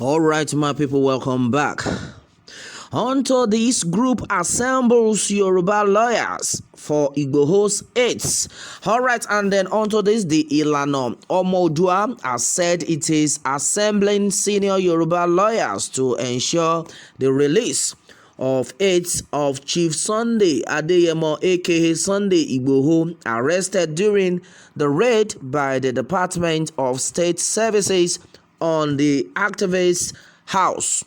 All right, my people, welcome back. Until this group assembles Yoruba lawyers for Igboho'S 8. All right, and then onto this, the Igboho'S has said it is assembling senior Yoruba lawyers to ensure the release of 8 of Chief Sunday Adeyemo aka Sunday Igboho, arrested during the raid by the Department of State Services on the activist house.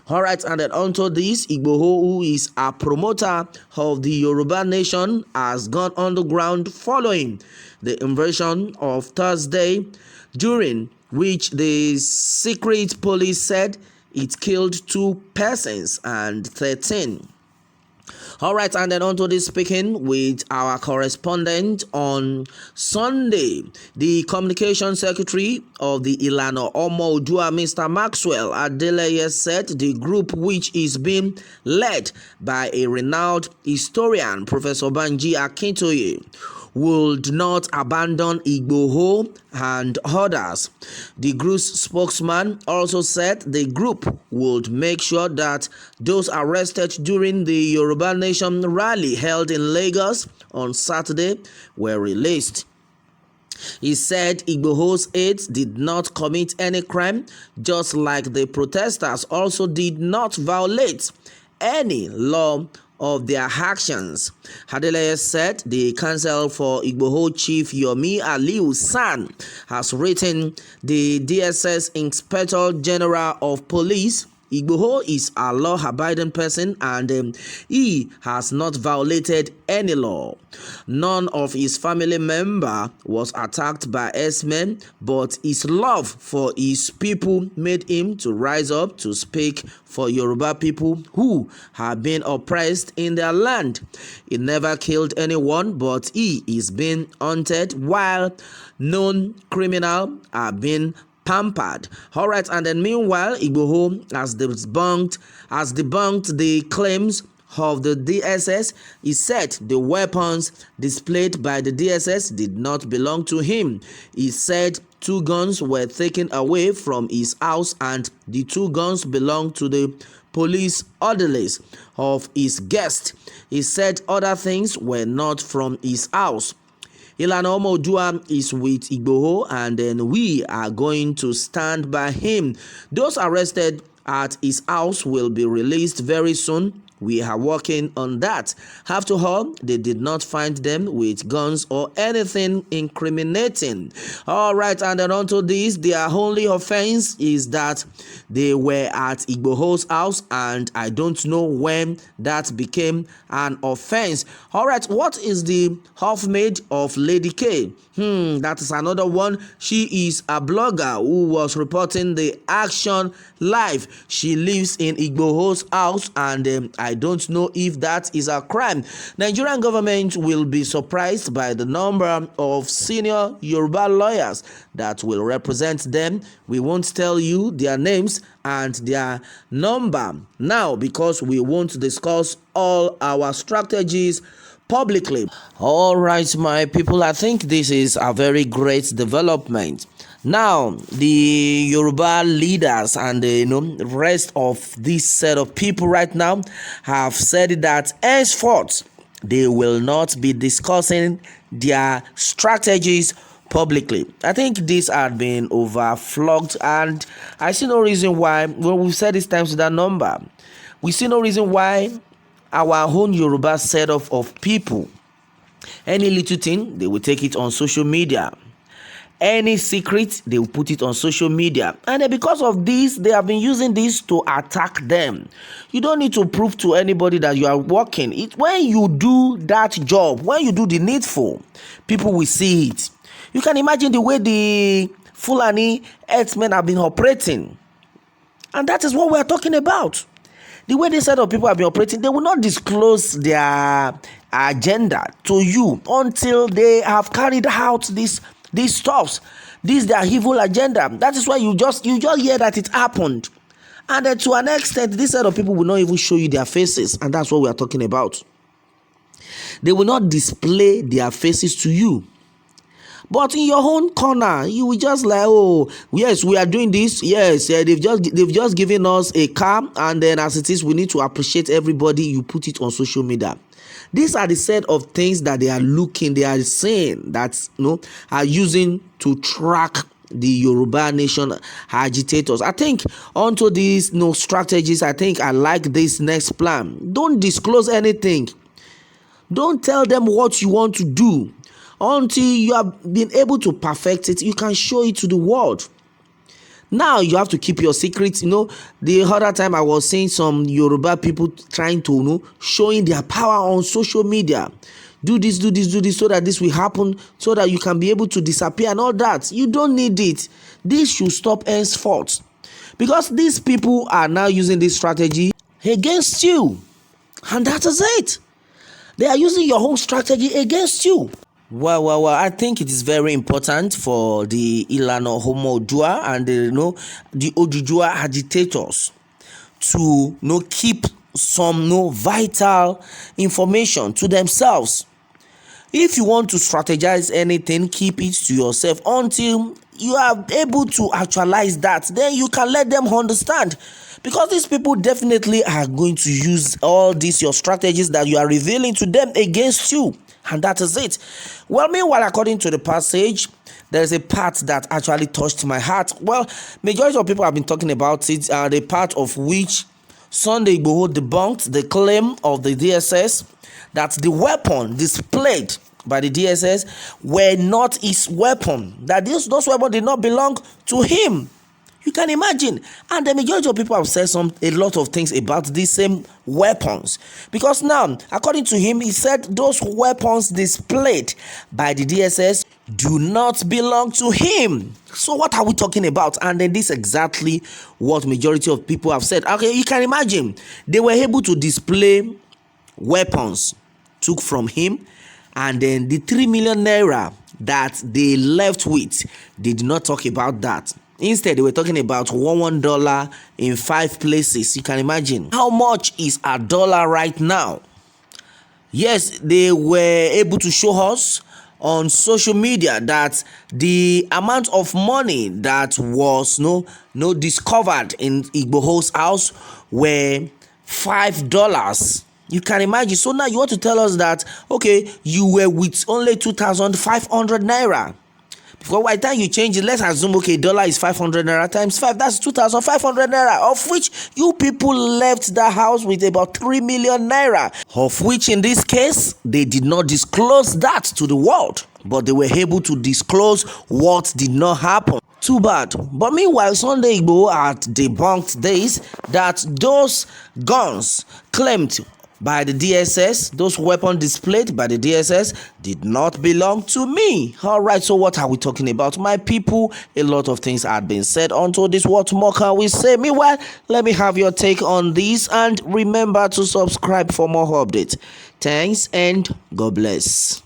All right, and then onto this, Igboho, who is a promoter of the Yoruba nation, has gone underground following the invasion of Thursday, during which the secret police said it killed 2 persons and 13. All right, and then on to this, speaking with our correspondent on Sunday, the communication secretary of the Igboho'S, Mr. Maxwell Adeleye, said the group, which is being led by a renowned historian, Professor Banji Akintoye, would not abandon Igboho and others. The group's spokesman also said the group would make sure that those arrested during the Yoruba Nation rally held in Lagos on Saturday were released. He said Igboho'S 8 did not commit any crime, just like the protesters also did not violate any law of their actions. Adeleye said the counsel for Igboho Chief Yomi Aliu San has written the DSS Inspector General of Police. Igboho is a law-abiding person and he has not violated any law. None of his family member was attacked by S-men, but his love for his people made him to rise up to speak for Yoruba people who have been oppressed in their land. He never killed anyone, but he is being hunted while known criminals are being pampered. All right, and then meanwhile, Igboho has debunked the claims of the DSS. He said the weapons displayed by the DSS did not belong to him. He said 2 guns were taken away from his house and the 2 guns belonged to the police orderlies of his guest. He said other things were not from his house. Igboho'S is with Igboho and then we are going to stand by him. Those arrested at his house will be released very soon. We are working on that. After all, they did not find them with guns or anything incriminating. All right, and then onto this, their only offense is that they were at Igboho'S house, and I don't know when that became an offense. All right, what is the half-maid of Lady K? That is another one. She is a blogger who was reporting the action live. She lives in Igboho'S house, and I don't know if that is a crime. Nigerian government will be surprised by the number of senior Yoruba lawyers that will represent them. We won't tell you their names and their number now because we won't discuss all our strategies publicly. All right, my people, I think this is a very great development. Now, the Yoruba leaders and the rest of this set of people right now have said that henceforth they will not be discussing their strategies publicly. I think this had been overflogged, and I see no reason why. Well, we've said this times to that number. We see no reason why our own Yoruba setup of people, any little thing, they will take it on social media. Any secret, they will put it on social media. And because of this, they have been using this to attack them. You don't need to prove to anybody that you are working. It's when you do that job, when you do the needful, people will see it. You can imagine the way the Fulani herdsmen have been operating. And that is what we are talking about. The way this set of people have been operating, they will not disclose their agenda to you until they have carried out these stuffs. This is their evil agenda. That is why you just hear that it happened. And then to an extent, this set of people will not even show you their faces. And that's what we are talking about. They will not display their faces to you. But in your own corner, you will just like, oh yes, we are doing this. Yes, they've just given us a car, and then as it is, we need to appreciate everybody. You put it on social media. These are the set of things that they are saying that are using to track the Yoruba nation agitators. I think onto these strategies, I think I like this next plan. Don't disclose anything. Don't tell them what you want to do. Until you have been able to perfect it, you can show it to the world. Now you have to keep your secrets. The other time I was seeing some Yoruba people trying to showing their power on social media. Do this, so that this will happen, so that you can be able to disappear and all that. You don't need it. This should stop henceforth, because these people are now using this strategy against you, and that is it. They are using your whole strategy against you. Well, I think it is very important for the Igboho'S and the Ojujua agitators to keep some vital information to themselves. If you want to strategize anything, keep it to yourself until you are able to actualize that. Then you can let them understand, because these people definitely are going to use all these your strategies that you are revealing to them against you, and that is it. Well, meanwhile, according to the passage, there's a part that actually touched my heart. Well, majority of people have been talking about it, the part of which Sunday Igboho debunked the claim of the DSS that the weapon displayed by the DSS were not his weapon, that those weapons did not belong to him. You can imagine. And the majority of people have said a lot of things about these same weapons, because now, according to him, he said those weapons displayed by the DSS do not belong to him. So what are we talking about? And then this is exactly what majority of people have said. Okay, you can imagine they were able to display weapons took from him, and then the 3 million naira that they left with, they did not talk about that. Instead, they were talking about $1 in 5 places. You can imagine how much is a dollar right now. Yes, they were able to show us on social media that the amount of money that was discovered in Igboho'S house were $5. You can imagine. So now you want to tell us that, okay, you were with only 2,500 naira. Because by the time you change it, let's assume, okay, dollar is 500 naira times 5. That's 2,500 naira, of which you people left the house with about 3 million naira. Of which, in this case, they did not disclose that to the world, but they were able to disclose what did not happen. Too bad. But meanwhile, Sunday Igboho had debunked this, that those guns claimed by the DSS, those weapons displayed by the DSS, did not belong to me. All right, so what are we talking about, my people? A lot of things had been said onto this. What more can we say? Meanwhile, let me have your take on this, and remember to subscribe for more updates. Thanks, and God bless.